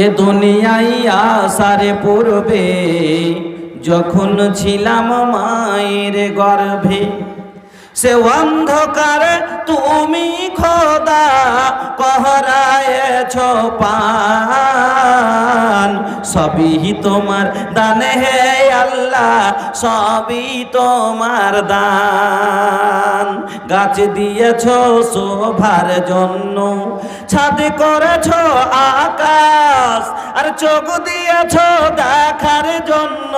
এ দুনিয়ায় আসার পূর্বে যখন ছিলাম মায়ের গর্ভে, সে অন্ধকার তুমি খোদা পহরায়েছ পান। সবই তোমার দান হে আল্লাহ, সবই তোমার দান। গাছ দিয়েছ শোভার জন্য, ছাদ করেছ আকাশ, আর চোখ দিয়েছ দেখার জন্য,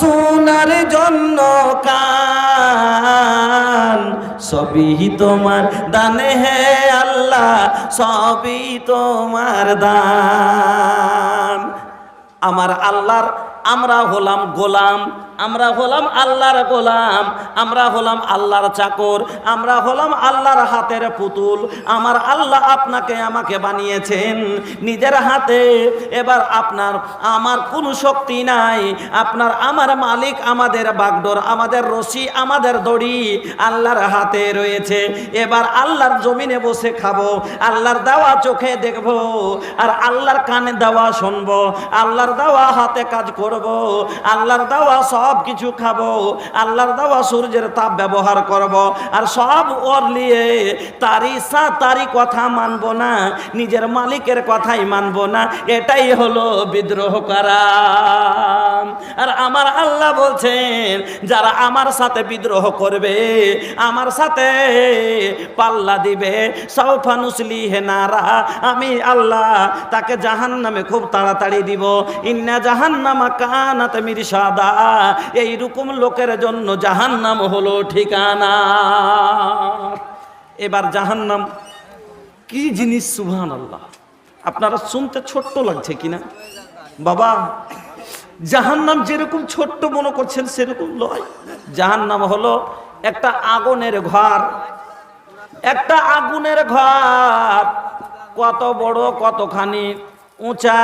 শোনার জন্য কান। সবই তোমার দান হে আল্লাহ, সবই তোমার দান। আমার আল্লাহর আমরা হলাম গোলাম, আমরা হলাম আল্লাহর গোলাম, আমরা হলাম আল্লাহর চাকর, আমরা হলাম আল্লাহর হাতের পুতুল। আমার আল্লাহ আপনাকে আমাকে বানিয়েছেন নিজের হাতে। এবার আপনার আমার কোনো শক্তি নাই, আপনার আমার মালিক, আমাদের বাগডোর, আমাদের রশি, আমাদের দড়ি আল্লাহর হাতে রয়েছে। এবার আল্লাহর জমিনে বসে খাবো, আল্লাহর দেওয়া চোখে দেখবো, আর আল্লাহর কানে দেওয়া শুনবো, আল্লাহর দেওয়া হাতে কাজ করবো, আল্লাহর দেওয়া সব কিছু খাবো, আল্লাহর দেওয়া সূর্যের তাপ ব্যবহার করব, আর সব ওর নিয়ে তারি কথা মানবো না, নিজের মালিকের কথাই মানবো না। এটাই হলো বিদ্রোহ করা। আর আমার আল্লাহ বলছেন, যারা আমার সাথে বিদ্রোহ করবে, আমার সাথে পাল্লা দিবে, সাউফা নুসলিহি নারা, আমি আল্লাহ তাকে জাহান্নামে খুব তাড়াতাড়ি দিব। ইন্না জাহান্নামা কানাত মিরসাদা, এইরকম লোকের জন্য জাহান্নাম হলো ঠিকানা। এবার জাহান্নাম কি জিনিস সুবহানাল্লাহ, আপনারা শুনতে ছোট্ট লাগছে কিনা বাবা? জাহান্নাম যেরকম ছোট্ট মনে করছেন সেরকম নয়। জাহান্নাম হলো একটা আগুনের ঘর, একটা আগুনের ঘর। কত বড়, কতখানি উঁচা,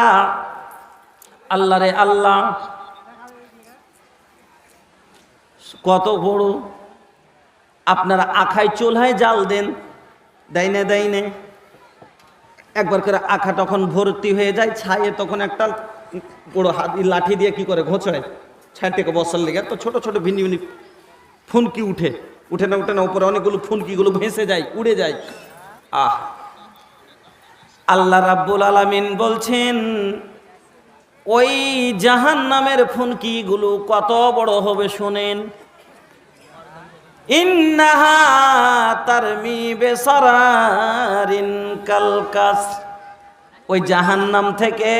আল্লাহ রে আল্লাহ, কত বড়। আপনারা আখায় চুলহায় জাল দেন, দেয় না দেয় না? একবার করে আখা তখন ভর্তি হয়ে যায় ছায়ে, তখন একটা বড় লাঠি দিয়ে কি করে ঘোঁচড়ায় ছায় থেকে বসার লেগে, তো ছোট ছোট ভিন্নি ভিন্নি ফুনকি উঠে না উপরে অনেকগুলো ফুনকিগুলো ভেসে যায়, উড়ে যায়। আহ, আল্লাহ রাব্বুল আলামিন বলছেন, ওই জাহান্নামের ফুনকিগুলো কত বড় হবে শোনেন। ইন্নাহা তারমি বিসারারিন কালকাস, ওই জাহান্নাম থেকে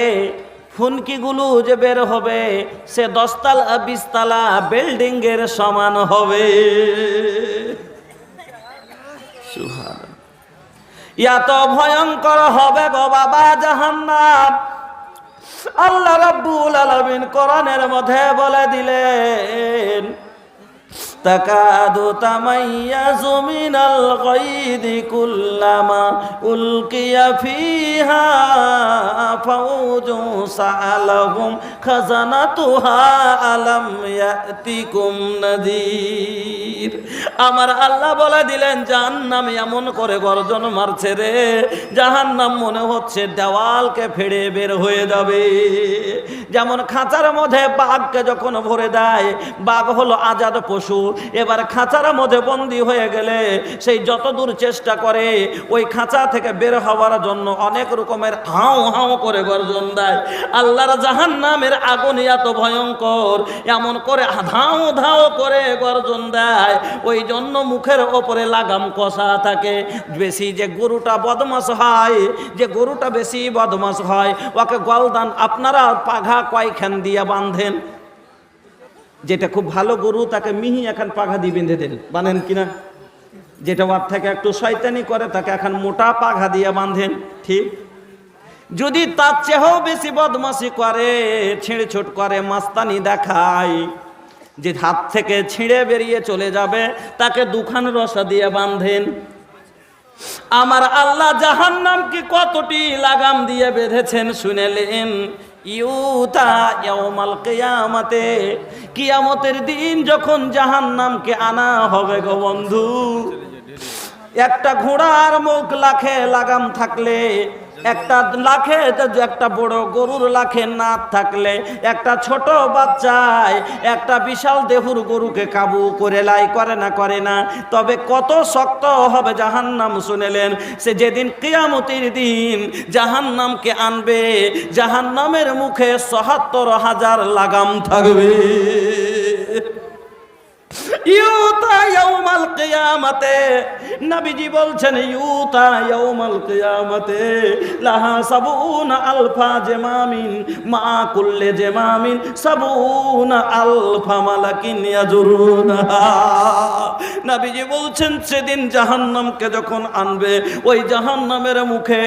ফুনকিগুলো যে বের হবে সে 10 তলা 20 তলা বিল্ডিং এর সমান হবে। সুবহানাল্লাহ, এত ভয়ঙ্কর হবে গো বাবা জাহান্নাম। আল্লাহ রাব্বুল আলামিন কোরআনের মধ্যে বলে দিলেন, তাকাদু তামাইয়াজু মিনাল গায়দি কুল্লামা উলকিয়া ফিহা ফাউজু সাআলাহুম খাজানাতুহা আলাম ইয়াতিকুম নাযীর। আমার আল্লাহ বলে দিলেন, জাহান্নাম এমন করে গর্জন মারছে রে, জাহান্নাম মনে হচ্ছে দেওয়ালকে ফেড়ে বের হয়ে যাবে। যেমন খাঁচার মধ্যে বাঘকে যখন ভরে দেয়, বাঘ হলো আজাদ পশু, এবার খাঁচার মধ্যে বন্দী হয়ে গেলে সেই যত দূর চেষ্টা করে ওই খাঁচা থেকে বের হওয়ার জন্য অনেক রকমের হাউ হাউ করে গর্জন দেয়। আল্লাহর জাহান্নামের আগুন এত ভয়ঙ্কর, এমন করে ধাও ধাও করে গর্জন দেয়, ওই জন্য মুখের ওপরে লাগাম কষা থাকে। বেশি যে গরুটা বদমাস হয়, যে গরুটা বেশি বদমাস হয়, ওকে গলদান আপনারা পাঘা কয়খান দিয়ে বাঁধেন। যেটা খুব ভালো গরু তাকে মিহি এখন পাঘা দিয়ে বেঁধে দেন, বাঁধেন কিনা? যেটা ওর থেকে একটু শয়তানি করে তাকে এখন মোটা পাঘা দিয়ে বাঁধেন, ঠিক? যদি তার চেয়েও বেশি বদমাশি করে, ছিঁড়েছুট করে, মাস্তানি দেখায়, যে হাত থেকে ছিঁড়ে বেরিয়ে চলে যাবে, তাকে দুখান রসা দিয়ে বাঁধেন। আমার আল্লাহ জাহান্নামকে কতটি লাগাম দিয়ে বেঁধেছেন শুনেলেন। ইউতা ইয়াউমাল কিয়ামাতে, কিয়ামতের দিন যখন জাহান্নামকে আনা হবে গো বন্ধু, একটা ঘোড়ার মুখ লাখে লাগাম থাকলে একটা লাখে একটা বড় গরুর লাখে না থাকলে একটা ছোট বাচ্চায় একটা বিশাল দেহুর গরুকে কাবু করে লাই করে না তবে কত শক্ত হবে জাহান্নাম শুনেলেন সে যেদিন কিয়ামতের দিন জাহান্নামকে আনবে জাহান্নামের মুখে ৭৭,০০০ লাগাম থাকবে ইউতা ইয়াউমাল কিয়ামাতে নবীজি বলছেন ইউতা ইয়াউমাল কিয়ামাতে লাহা সাবুনা আলফা জামামিন মা কুল্লি জামামিন সাবুনা আলফা মালাকিন ইয়াজুরুনা নবীজি বলছেন সেদিন জাহান্নামকে যখন আনবে ওই জাহান্নামের মুখে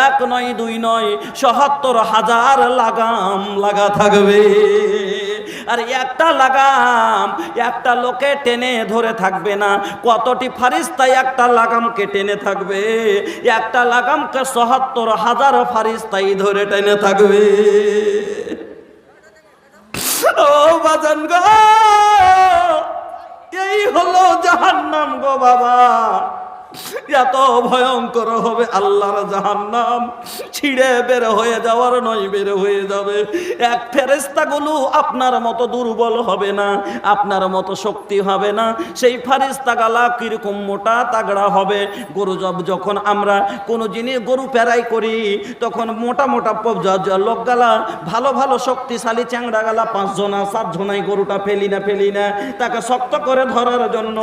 এক নয় দুই নয় ৭৭,০০০ লাগাম লাগা থাকবে আর একটা লাগাম একটা লোকে টেনে ধরে থাকবে না কতটি ফারিস্তা একটা লাগামকে টেনে থাকবে একটা লাগামকে ৭৭,০০০ ফারিস্তাই ধরে টেনে থাকবে ও বাজান গো এই হলো জাহান্নাম গো বাবা এত ভয়ঙ্কর হবে আল্লাহর জাহান্নাম ছিঁড়ে বের হয়ে যাওয়ার নয় বের হয়ে যাবে এক ফেরেশতাগুলো আপনার মতো দুর্বল হবে না আপনার মতো শক্তি হবে না সেই ফেরেশতাগুলো কিরকম মোটা তাগড়া হবে গরু যখন আমরা কোনো জিনিস গরু পেরাই করি তখন মোটা মোটা লোকগালা ভালো ভালো শক্তিশালী চ্যাংড়া গালা ৫ জনা ৭ জনাই গরুটা ফেলি না তাকে শক্ত করে ধরার জন্য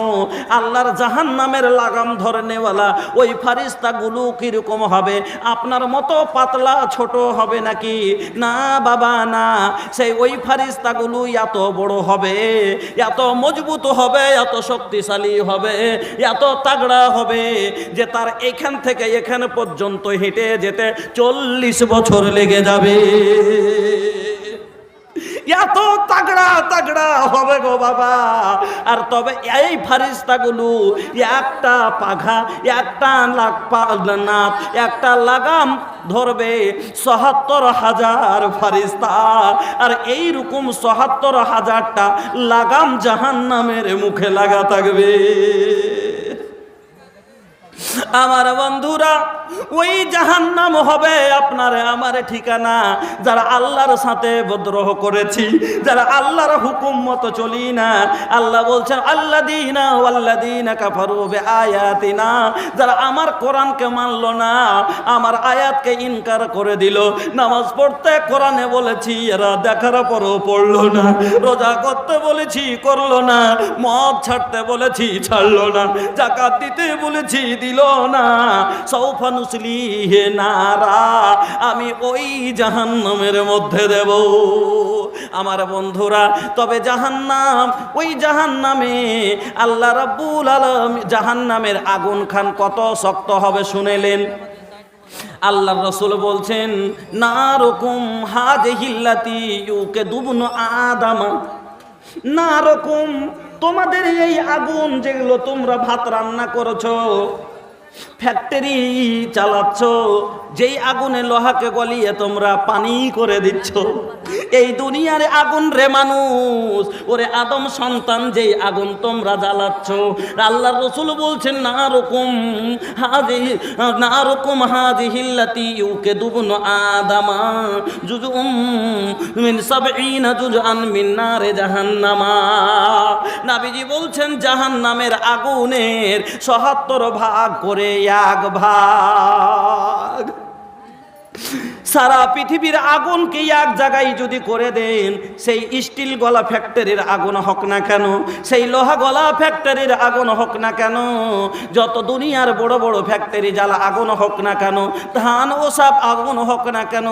আল্লাহর জাহান্নামের লাগাম ধরে নেওয়ালা ওই ফারিস্তাগুলো কিরকম হবে আপনার মতো পাতলা ছোট হবে নাকি না বাবা না সেই ওই ফারিস্তাগুলো এত বড় হবে এত মজবুত হবে এত শক্তিশালী হবে এত তাগড়া হবে যে তার এখান থেকে এখানে পর্যন্ত হেঁটে যেতে ৪০ বছর লেগে যাবে এত তাগড়া তাগড়া হবে গো বাবা আর তবে এই ফারিস্তাগুলো একটা পাঘা একটা নাক একটা লাগাম ধরবে ৭৭,০০০ ফারিস্তা আর এই রকম ৭৭,০০০টা লাগাম জাহান্নামের মুখে লাগা থাকবে আমার বন্ধুরা ওই জাহান্নাম হবে আপনার আমার ঠিকানা যারা আল্লাহর সাথে বিদ্রোহ করেছি যারা আল্লাহর হুকুম মতো চলি না আল্লাহ বলছেন আল্লাযীনা ওয়াল্লাযীনা কাফারু বিআয়াতিনা যারা আমার কোরআনকে মানলো না আমার আয়াতকে ইনকার করে দিল নামাজ পড়তে কোরআনে বলেছি এরা দেখার পরও পড়লো না রোজা করতে বলেছি করলো না মদ ছাড়তে বলেছি ছাড়লো না যাকাত দিতে বলেছি দিল না সৌফা নুসলিহি নারা আমি ওই জাহান্নামের মধ্যে দেব আমার বন্ধুরা তবে জাহান্নাম ওই জাহান্নামে আল্লাহ রাব্বুল আলামিন জাহান্নামের আগুন খান কত শক্ত হবে শুনেলেন আল্লাহর রাসূল বলছেন নারকুম হাযিহিল্লাতী ইউকাদুবনু আদামা নারকুম তোমাদের এই আগুন যেগুলো তোমরা ভাত রান্না করেছো ফ্যাক্টরি চালাচ্ছ যেই আগুনে লোহাকে গলিয়ে তোমরা পানি করে দিচ্ছ এই দুনিয়ার আগুন রে মানুষ ওরে আদম সন্তান যেই আগুন তোমরা জ্বালাচ্ছ আল্লাহর রাসূল বলছেন নারকুম হাযিহিল্লাতী ইউকাদুবনু আদামা জুজুম মিন ৭০ জুজআন মিন নারে জাহান্নামা নবীজি বলছেন জাহান্নামের আগুনের ৭৭ ভাগ করে এক ভাগ সারা পৃথিবীর আগুনকে এক জায়গায় যদি করে দেন সেই স্টিল গলা ফ্যাক্টরির আগুন হোক না কেন সেই লোহা গলা ফ্যাক্টরির আগুন হোক না কেন যত দুনিয়ার বড় বড় ফ্যাক্টরি জ্বালা আগুন হোক না কেন ধান ওসব আগুন হোক না কেন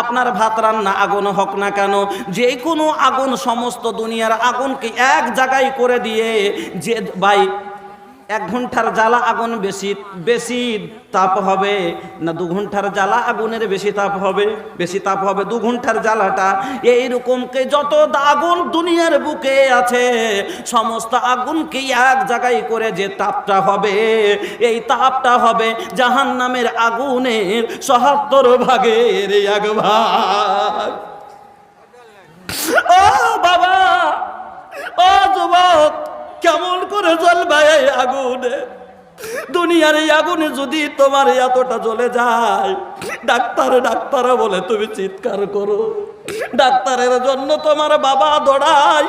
আপনার ভাত রান্না আগুন হোক না কেন যে কোনো আগুন সমস্ত দুনিয়ার আগুনকে এক জায়গায় করে দিয়ে যে ভাই 1 ঘন্টার জ্বালা আগুন বেশি তাপ হবে না 2 ঘন্টার জ্বালা আগুনের বেশি তাপ হবে 2 ঘন্টার জ্বালাটা এইরকমকে যত আগুন দুনিয়ার বুকে আছে সমস্ত আগুনকে এক জায়গায় করে যে তাপটা হবে এই তাপটা হবে জাহান্নামের আগুনের ৭৭ ভাগের 1 ভাগ ও বাবা ও যুবক কেমন করে জ্বলবে এই আগুনে দুনিয়ার এই আগুনে যদি তোমার এতটা জ্বলে যায়, ডাক্তার বলে তুমি চিৎকার করো, ডাক্তারের জন্য তোমার বাবা দৌড়ায়,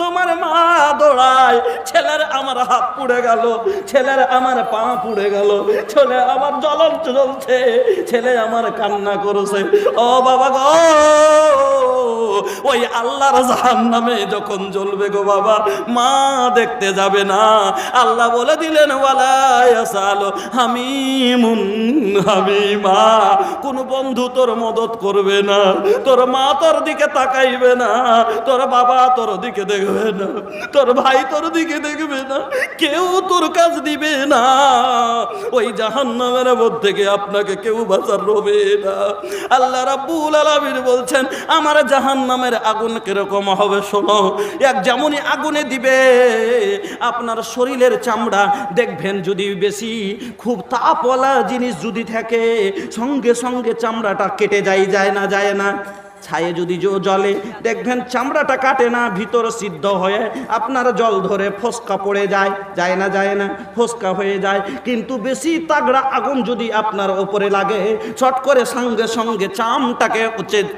তোমার মা দৌড়ায়, ছেলের আমার হাত পুড়ে গেল, ছেলের আমার পা পুড়ে গেল, ছেলে আমার জ্বলন জ্বলছে, ছেলে আমার কান্না করেছে। ও বাবা গো, ওই আল্লাহর জাহান্নামে যখন জ্বলবে গো বাবা, মা দেখতে যাবে না। আল্লাহ বলে দিলেন ওয়ালা ইয়াসালু হামিমুন হামিমা, কোন বন্ধু তোর মদত করবে না, তোর মা তোর দিকে তাকাইবে না, তোর বাবা তোর দিকে দেখবে না, তোর ভাই তোর দিকে দেখবে না, কেউ তোর কাজ দিবে না। ওই জাহান্নামের মধ্যে থেকে আপনাকে কেউ বাঁচার রবে না। আল্লাহ রাব্বুল আলামিন বলছেন আমার জাহান্নামের আগুন কিরকম হবে শোনো। এক যেমনই আগুনে দিবে আপনার শরীরের চামড়া দেখবেন, যদি বেশি খুব তাপওয়ালা জিনিস যদি থাকে সঙ্গে সঙ্গে চামড়াটা কেটে যায় না। ছায়ে যদি জলে দেখবেন চামড়াটা কাটে না, ভিতর সিদ্ধ হয়ে আপনার জল ধরে ফোসকা পড়ে যায় না, ফোসকা হয়ে যায়। কিন্তু বেশি তাগড়া আগুন যদি আপনার ওপরে লাগে, চট করে সঙ্গে সঙ্গে চামটাকে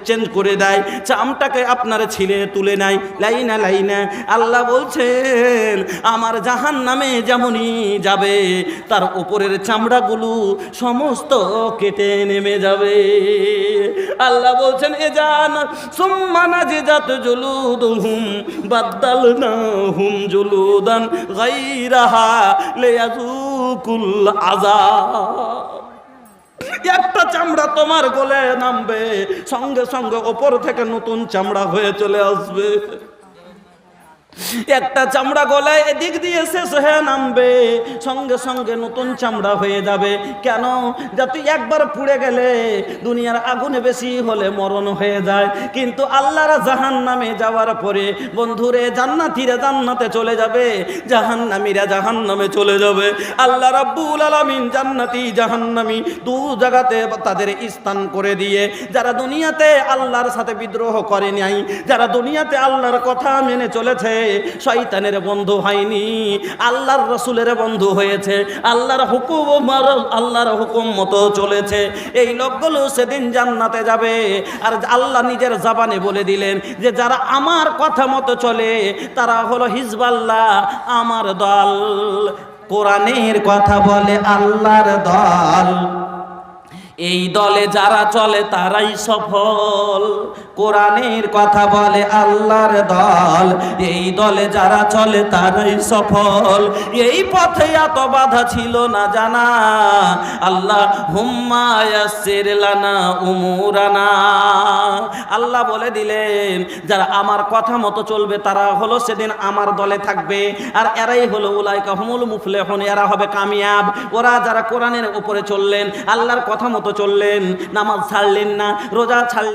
চেঞ্জ করে দেয়, চামটাকে আপনার ছিলে তুলে নেয় লাইনা। আল্লাহ বলছেন আমার জাহান্নামে যেমনই যাবে তার উপরের চামড়াগুলো সমস্ত কেটে নেমে যাবে। আল্লাহ বলছেন এ সুম্মা নাজিজাত জুলুদুহুম বাদদালনাহুম জুলুদান গায়রাহা লিয়াযুকুল আযাব। একটা চামড়া তোমার গলে নামবে, সঙ্গে সঙ্গে ওপর থেকে নতুন চামড়া হয়ে চলে আসবে। একটা চামড়া গলায় এদিক দিয়ে শেষ হয়ে নামবে, সঙ্গে সঙ্গে নতুন চামড়া হয়ে যাবে। কেন? যাতে একবার পুড়ে গেলে দুনিয়ার আগুনে বেশি হলে মরণ হয়ে যায়, কিন্তু আল্লাহর জাহান্নামে যাওয়ার পরে বন্ধুরে জান্নাতীরা জান্নাতে চলে যাবে, জাহান্নামীরা জাহান্নামে চলে যাবে। আল্লাহ রাব্বুল আলামিন জান্নাতি জাহান্নামী দু জায়গাতে তাদের স্থান করে দিয়ে, যারা দুনিয়াতে আল্লাহর সাথে বিদ্রোহ করে নাই, যারা দুনিয়াতে আল্লাহর কথা মেনে চলেছে, শয়তানের বন্ধু হয়নি, আল্লাহর রাসূলের বন্ধু হয়েছে, আল্লাহর হুকুম মতো চলেছে, এই লোকগুলো সেদিন জান্নাতে যাবে। আর আল্লাহ নিজের জবানে বলে দিলেন যে যারা আমার কথা মতো চলে তারা হলো হিজবাল্লাহ, আমার দল। কোরআনের কথা বলে আল্লাহর দল, এই দলে যারা চলে তারাই সফল। কোরআনের কথা বলে আল্লাহর দল, এই দলে যারা চলে তারাই সফল। এই পথে এত বাধা ছিল না জানা, আল্লাহ হুম্মা ইয়াসসির লানা উমুরানা। আল্লাহ বলে দিলেন যারা আমার কথা মতো চলবে তারা হলো সেদিন আমার দলে থাকবে, আর এরাই হলো উলাইকা হুমুল মুফলিহুন, এরা হবে কামিয়াব। ওরা যারা কোরআনের উপরে চললেন, আল্লাহর কথা মতো চললেন, নামাজ ছাড়লেন না, রোজা ছাড়লেন